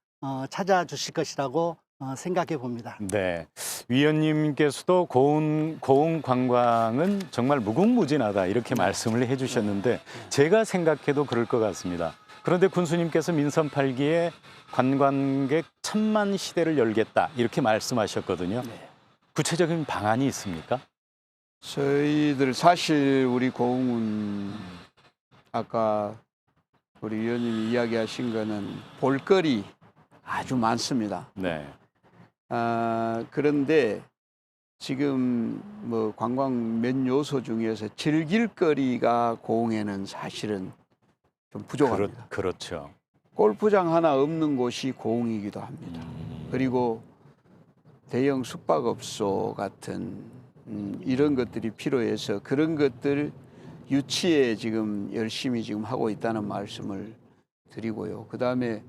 찾아주실 것이라고 생각해 봅니다. 네, 위원님께서도 고흥 관광은 정말 무궁무진하다 이렇게 말씀을 해주셨는데 제가 생각해도 그럴 것 같습니다. 그런데 군수님께서 민선 8기에 관광객 1000만 시대를 열겠다 이렇게 말씀하셨거든요. 구체적인 방안이 있습니까? 저희들 사실 우리 고흥은 아까 우리 위원님이 이야기하신 거는 볼거리 아주 많습니다. 네. 그런데 지금 뭐 관광 몇 요소 중에서 즐길 거리가 고흥에는 사실은 좀 부족합니다. 그렇죠. 골프장 하나 없는 곳이 고흥이기도 합니다. 그리고 대형 숙박업소 같은 이런 것들이 필요해서 그런 것들 유치에 지금 열심히 지금 하고 있다는 말씀을 드리고요. 그다음에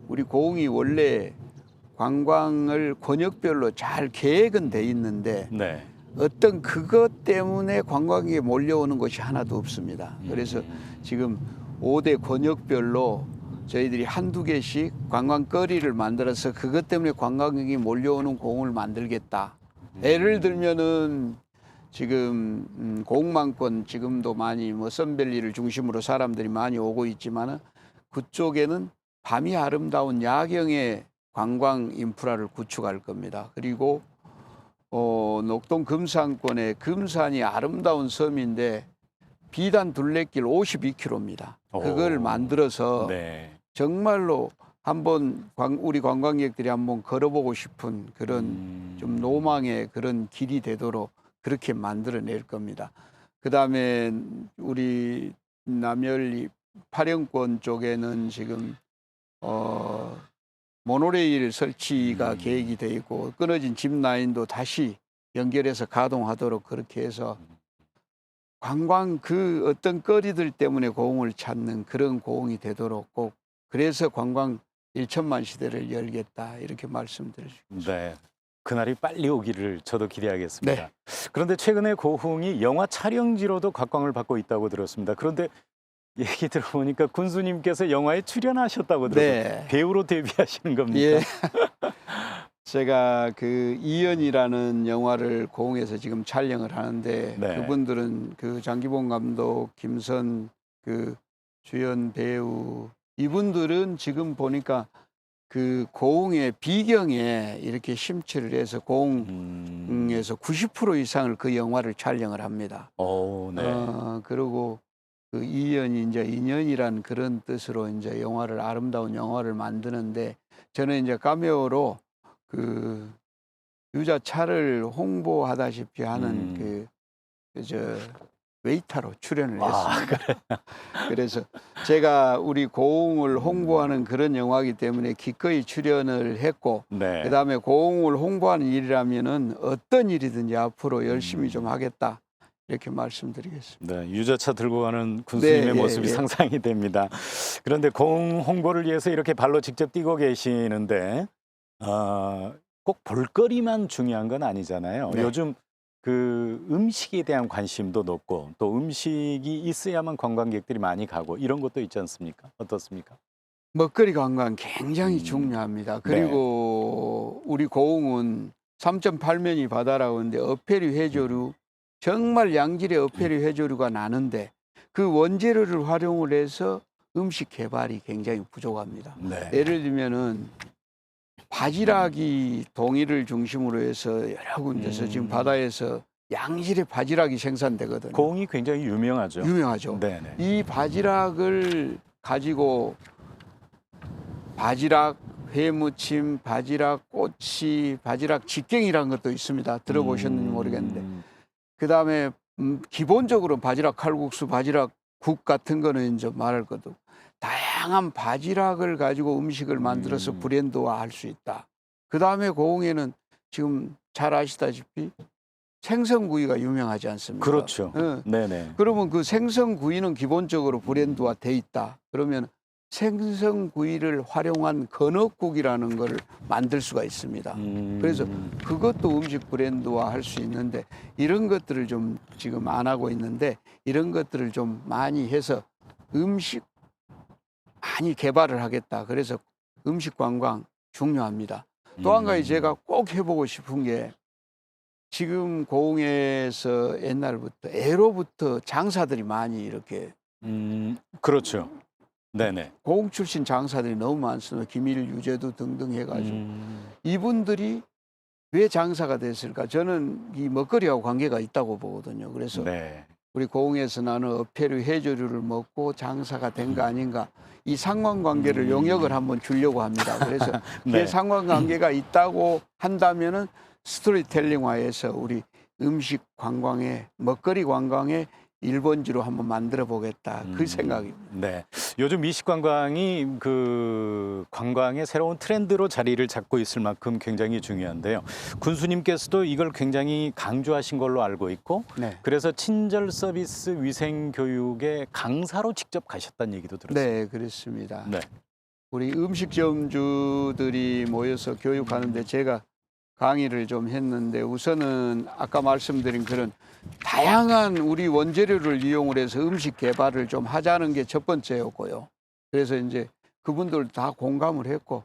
우리 고흥이 원래 관광을 권역별로 잘 계획은 돼 있는데 네. 어떤 그것 때문에 관광객이 몰려오는 곳이 하나도 없습니다. 그래서 지금 5대 권역별로 저희들이 한두 개씩 관광거리를 만들어서 그것 때문에 관광객이 몰려오는 고흥을 만들겠다. 예를 들면은 지금 고흥만권 지금도 많이 뭐 썬밸리를 중심으로 사람들이 많이 오고 있지만은 그쪽에는 밤이 아름다운 야경의 관광 인프라를 구축할 겁니다. 그리고 녹동 금산권의 금산이 아름다운 섬인데 비단 둘레길 52km입니다. 그걸 만들어서 네. 정말로 한번 우리 관광객들이 한번 걸어보고 싶은 그런 좀 로망의 그런 길이 되도록 그렇게 만들어낼 겁니다. 그다음에 우리 남열리 파령권 쪽에는 지금 모노레일 설치가 계획이 돼 있고 끊어진 짚 라인도 다시 연결해서 가동하도록 그렇게 해서 관광 그 어떤 거리들 때문에 고흥을 찾는 그런 고흥이 되도록 꼭 그래서 관광 1천만 시대를 열겠다 이렇게 말씀드리겠습니다. 네. 그날이 빨리 오기를 저도 기대하겠습니다. 네. 그런데 최근에 고흥이 영화 촬영지로도 각광을 받고 있다고 들었습니다. 그런데 얘기 들어보니까 군수님께서 영화에 출연하셨다고 들었어요. 네. 배우로 데뷔하시는 겁니까? 예. 제가 그 이연이라는 영화를 고흥에서 지금 촬영을 하는데 네. 그분들은 그 장기봉 감독, 김선 그 주연 배우 이분들은 지금 보니까 그 고흥의 비경에 이렇게 심취를 해서 고흥에서 90% 이상을 그 영화를 촬영을 합니다. 오, 네. 그리고 그 이연이 이제 인연이란 그런 뜻으로 이제 영화를 아름다운 영화를 만드는데 저는 이제 카메오로 그 유자차를 홍보하다시피 하는 저 웨이터로 출연을 했습니다. 그래서 제가 우리 고흥을 홍보하는 그런 영화이기 때문에 기꺼이 출연을 했고 네. 그다음에 고흥을 홍보하는 일이라면은 어떤 일이든지 앞으로 열심히 좀 하겠다. 이렇게 말씀드리겠습니다. 네, 유자차 들고 가는 군수님의 모습이 상상이 됩니다. 그런데 고흥 홍보를 위해서 이렇게 발로 직접 뛰고 계시는데 꼭 볼거리만 중요한 건 아니잖아요. 네. 요즘 그 음식에 대한 관심도 높고 또 음식이 있어야만 관광객들이 많이 가고 이런 것도 있지 않습니까? 어떻습니까? 먹거리 관광 굉장히 중요합니다. 그리고 우리 고흥은 3.8면이 바다라고 하는데 어패류 해조류 정말 양질의 어패류 해조류가 나는데 그 원재료를 활용을 해서 음식 개발이 굉장히 부족합니다. 네. 예를 들면은 바지락이 동해를 중심으로 해서 여러 군데서 지금 바다에서 양질의 바지락이 생산되거든요. 고흥이 굉장히 유명하죠. 유명하죠. 네네. 이 바지락을 가지고 바지락 회무침, 바지락 꼬치, 바지락 직갱이라는 것도 있습니다. 들어보셨는지 모르겠는데. 그다음에 기본적으로 바지락 칼국수, 바지락 국 같은 거는 이제 말할 것도 다양한 바지락을 가지고 음식을 만들어서 브랜드화할 수 있다. 그다음에 고흥에는 지금 잘 아시다시피 생선구이가 유명하지 않습니까? 그렇죠. 네. 네네. 그러면 그 생선구이는 기본적으로 브랜드화 돼 있다. 그러면 생선구이를 활용한 건어국이라는 걸 만들 수가 있습니다. 그래서 그것도 음식 브랜드화 할 수 있는데 이런 것들을 좀 지금 안 하고 있는데 이런 것들을 좀 많이 해서 음식 많이 개발을 하겠다. 그래서 음식 관광 중요합니다. 또 한 가지 제가 꼭 해보고 싶은 게 지금 고흥에서 옛날부터 애로부터 장사들이 많이 이렇게 그렇죠. 네네. 고흥 출신 장사들이 너무 많습니다. 김일, 유재두 등등 해가지고 이분들이 왜 장사가 됐을까? 저는 이 먹거리하고 관계가 있다고 보거든요. 그래서 네. 우리 고흥에서 나는 어패류, 해조류를 먹고 장사가 된 거 아닌가? 이 상관관계를 용역을 한번 주려고 합니다. 그래서 네. 그 상관관계가 있다고 한다면은 스토리텔링화해서 우리 음식 관광에 먹거리 관광에 일본지로 한번 만들어 보겠다. 그 생각입니다. 네. 요즘 미식 관광이 그 관광의 새로운 트렌드로 자리를 잡고 있을 만큼 굉장히 중요한데요. 군수님께서도 이걸 굉장히 강조하신 걸로 알고 있고, 네. 그래서 친절 서비스 위생 교육의 강사로 직접 가셨다는 얘기도 들었습니다. 네, 그렇습니다. 네. 우리 음식점주들이 모여서 교육하는데 제가 강의를 좀 했는데 우선은 아까 말씀드린 그런 다양한 우리 원재료를 이용을 해서 음식 개발을 좀 하자는 게 첫 번째였고요. 그래서 이제 그분들 다 공감을 했고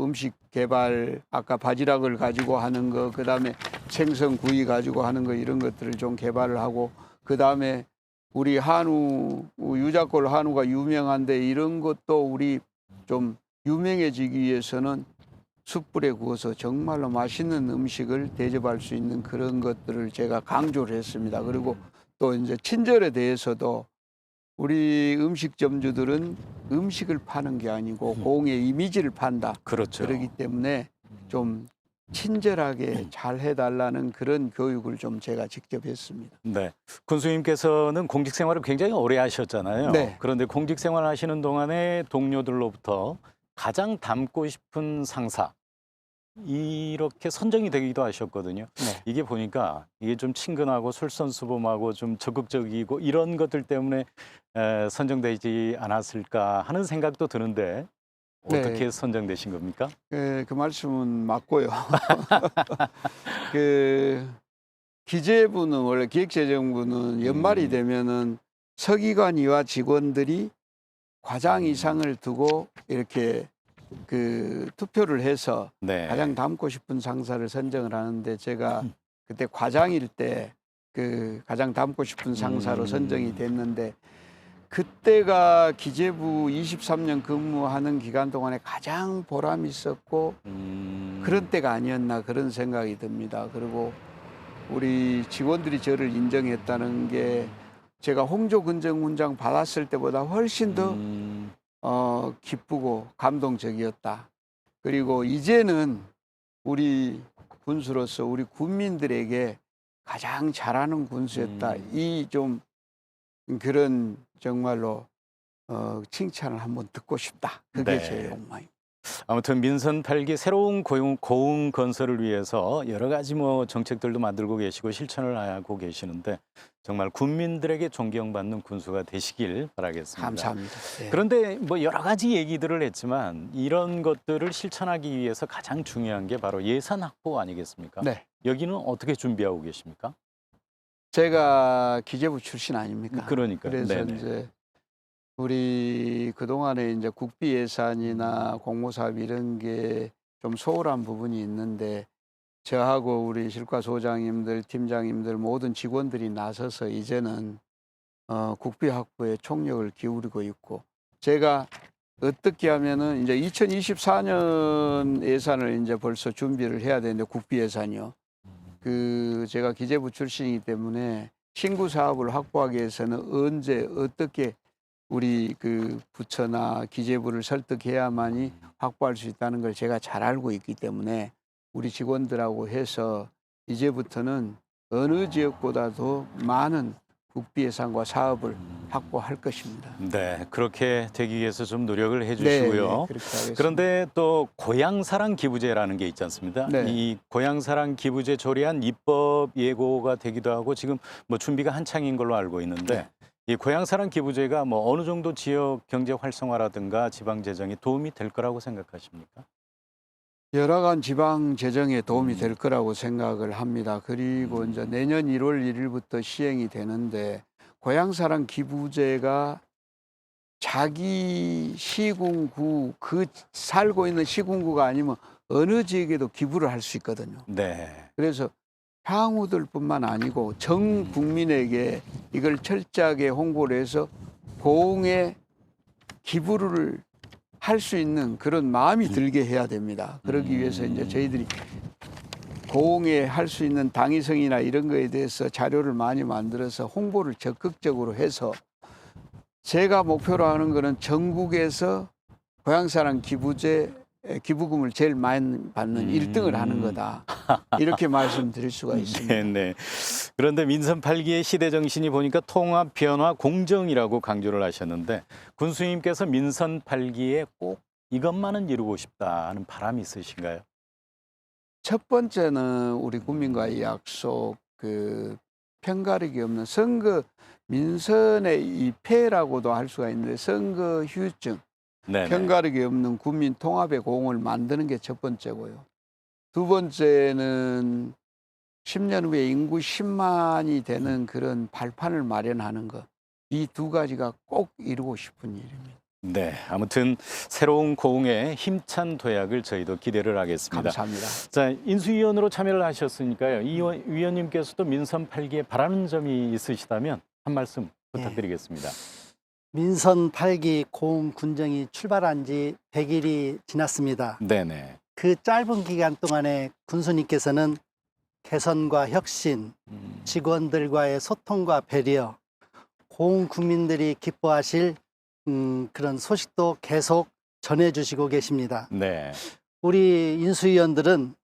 음식 개발 아까 바지락을 가지고 하는 거 그다음에 생선구이 가지고 하는 거 이런 것들을 좀 개발을 하고 그다음에 우리 한우 유자골 한우가 유명한데 이런 것도 우리 좀 유명해지기 위해서는 숯불에 구워서 정말로 맛있는 음식을 대접할 수 있는 그런 것들을 제가 강조를 했습니다. 그리고 또 이제 친절에 대해서도 우리 음식점주들은 음식을 파는 게 아니고 고흥의 이미지를 판다. 그렇죠. 그렇기 때문에 좀 친절하게 잘 해달라는 그런 교육을 좀 제가 직접 했습니다. 네. 군수님께서는 공직 생활을 굉장히 오래 하셨잖아요. 네. 그런데 공직 생활 하시는 동안에 동료들로부터 가장 닮고 싶은 상사 이렇게 선정이 되기도 하셨거든요. 네. 이게 보니까 이게 좀 친근하고 솔선수범하고 좀 적극적이고 이런 것들 때문에 선정되지 않았을까 하는 생각도 드는데 어떻게 네. 선정되신 겁니까? 그 말씀은 맞고요. 그 기재부는 원래 기획재정부는 연말이 되면은 서기관이와 직원들이 과장 이상을 두고 이렇게 그 투표를 해서 네. 가장 닮고 싶은 상사를 선정을 하는데 제가 그때 과장일 때 그 가장 닮고 싶은 상사로 선정이 됐는데 그때가 기재부 23년 근무하는 기간 동안에 가장 보람 있었고 그런 때가 아니었나 그런 생각이 듭니다. 그리고 우리 직원들이 저를 인정했다는 게 제가 홍조 근정훈장 받았을 때보다 훨씬 더 기쁘고 감동적이었다. 그리고 이제는 우리 군수로서 우리 국민들에게 가장 잘하는 군수였다. 이 좀 그런 정말로 칭찬을 한번 듣고 싶다. 그게 네. 제 욕망입니다. 아무튼 민선 8기 새로운 고흥 건설을 위해서 여러 가지 뭐 정책들도 만들고 계시고 실천을 하고 계시는데 정말 국민들에게 존경받는 군수가 되시길 바라겠습니다. 감사합니다. 네. 그런데 뭐 여러 가지 얘기들을 했지만 이런 것들을 실천하기 위해서 가장 중요한 게 바로 예산 확보 아니겠습니까? 네. 여기는 어떻게 준비하고 계십니까? 제가 기재부 출신 아닙니까? 그러니까요. 그래서 네네. 이제 우리 그동안에 이제 국비 예산이나 공모사업 이런 게 좀 소홀한 부분이 있는데 저하고 우리 실과소장님들, 팀장님들 모든 직원들이 나서서 이제는 국비 확보에 총력을 기울이고 있고 제가 어떻게 하면은 이제 2024년 예산을 이제 벌써 준비를 해야 되는데 국비 예산이요. 그 제가 기재부 출신이기 때문에 신구 사업을 확보하기 위해서는 언제 어떻게 우리 그 부처나 기재부를 설득해야만이 확보할 수 있다는 걸 제가 잘 알고 있기 때문에 우리 직원들하고 해서 이제부터는 어느 지역보다도 많은 국비 예산과 사업을 확보할 것입니다. 네, 그렇게 되기 위해서 좀 노력을 네, 해주시고요. 그렇게 하겠습니다. 그런데 또 고향사랑 기부제라는 게 있지 않습니까? 네. 이 고향사랑 기부제 조례안 입법 예고가 되기도 하고 지금 뭐 준비가 한창인 걸로 알고 있는데 네. 이 고향사랑 기부제가 뭐 어느 정도 지역 경제 활성화라든가 지방 재정에 도움이 될 거라고 생각하십니까? 여러 간 지방 재정에 도움이 될 거라고 생각을 합니다. 그리고 이제 내년 1월 1일부터 시행이 되는데 고향사랑 기부제가 자기 시군구 그 살고 있는 시군구가 아니면 어느 지역에도 기부를 할 수 있거든요. 네. 그래서 향후들뿐만 아니고 전 국민에게 이걸 철저하게 홍보를 해서 고흥에 기부를 할 수 있는 그런 마음이 들게 해야 됩니다. 그러기 위해서 이제 저희들이 고흥에 할 수 있는 당위성이나 이런 거에 대해서 자료를 많이 만들어서 홍보를 적극적으로 해서 제가 목표로 하는 거는 전국에서 고향사랑 기부제 기부금을 제일 많이 받는 1등을 하는 거다. 이렇게 말씀드릴 수가 있습니다. 네. 그런데 민선 8기의 시대 정신이 보니까 통합, 변화, 공정이라고 강조를 하셨는데 군수님께서 민선 8기에 꼭 이것만은 이루고 싶다 하는 바람이 있으신가요? 첫 번째는 우리 국민과의 약속, 그 편가르기 없는 선거 민선의 이 폐라고도 할 수가 있는데 선거 후유증, 편가르기 없는 국민 통합의 공을 만드는 게 첫 번째고요. 두 번째는 10년 후에 인구 10만이 되는 그런 발판을 마련하는 것. 이 두 가지가 꼭 이루고 싶은 일입니다. 네, 아무튼 새로운 고흥의 힘찬 도약을 저희도 기대를 하겠습니다. 감사합니다. 자, 인수위원으로 참여를 하셨으니까요. 이 위원님께서도 민선 8기에 바라는 점이 있으시다면 한 말씀 부탁드리겠습니다. 민선 8기 고흥 군정이 출발한 지 100일이 지났습니다. 네네. 그 짧은 기간 동안에 군수님께서는 개선과 혁신, 직원들과의 소통과 배려, 고흥 국민들이 기뻐하실 그런 소식도 계속 전해주시고 계십니다. 네. 우리 인수위원들은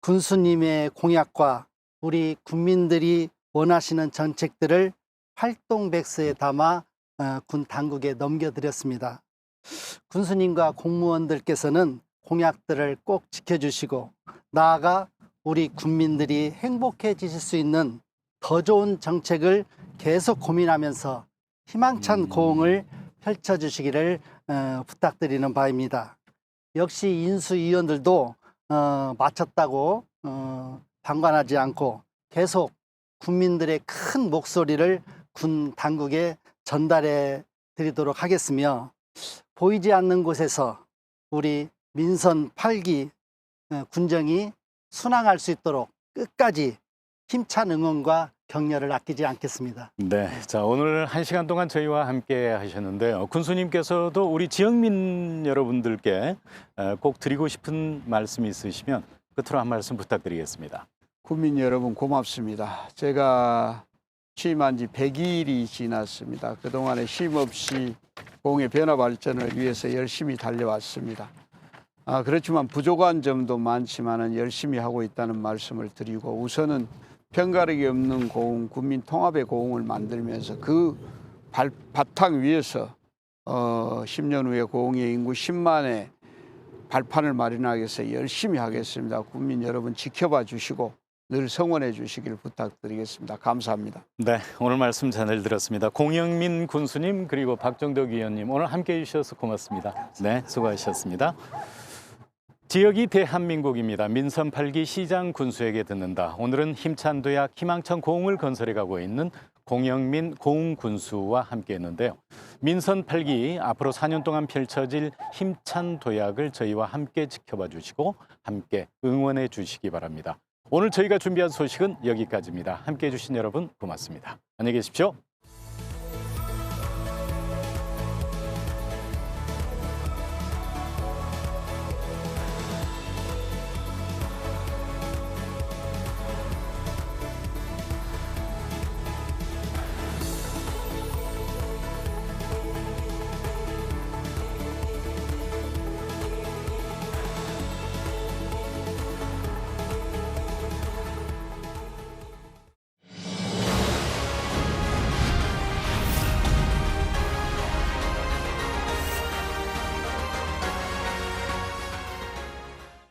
군수님의 공약과 우리 국민들이 원하시는 정책들을 활동백서에 담아 군 당국에 넘겨드렸습니다. 군수님과 공무원들께서는 공약들을 꼭 지켜주시고 나아가 우리 국민들이 행복해지실 수 있는 더 좋은 정책을 계속 고민하면서 희망찬 고흥을 펼쳐주시기를 부탁드리는 바입니다. 역시 인수위원들도 마쳤다고 방관하지 않고 계속 국민들의 큰 목소리를 군 당국에 전달해 드리도록 하겠으며 보이지 않는 곳에서 우리 민선 8기 군정이 순항할 수 있도록 끝까지 힘찬 응원과 격려를 아끼지 않겠습니다. 네, 자 오늘 1시간 동안 저희와 함께 하셨는데요. 군수님께서도 우리 지역민 여러분들께 꼭 드리고 싶은 말씀이 있으시면 끝으로 한 말씀 부탁드리겠습니다. 국민 여러분 고맙습니다. 제가 취임한 지 100일이 지났습니다. 그동안에 쉼없이 고흥의 변화 발전을 위해서 열심히 달려왔습니다. 그렇지만 부족한 점도 많지만 열심히 하고 있다는 말씀을 드리고 우선은 편가르기 없는 고흥, 국민 통합의 고흥을 만들면서 그 바탕 위에서 10년 후에 고흥의 인구 10만의 발판을 마련하기 위해서 열심히 하겠습니다. 국민 여러분 지켜봐 주시고 늘 성원해 주시길 부탁드리겠습니다. 감사합니다. 네, 오늘 말씀 잘 들었습니다. 공영민 군수님 그리고 박정덕 위원님 오늘 함께해 주셔서 고맙습니다. 네, 수고하셨습니다. 지역이 대한민국입니다. 민선 8기 시장 군수에게 듣는다. 오늘은 힘찬 도약, 희망찬 고흥을 건설해 가고 있는 공영민 고흥 군수와 함께했는데요. 민선 8기 앞으로 4년 동안 펼쳐질 힘찬 도약을 저희와 함께 지켜봐 주시고 함께 응원해 주시기 바랍니다. 오늘 저희가 준비한 소식은 여기까지입니다. 함께해 주신 여러분 고맙습니다. 안녕히 계십시오.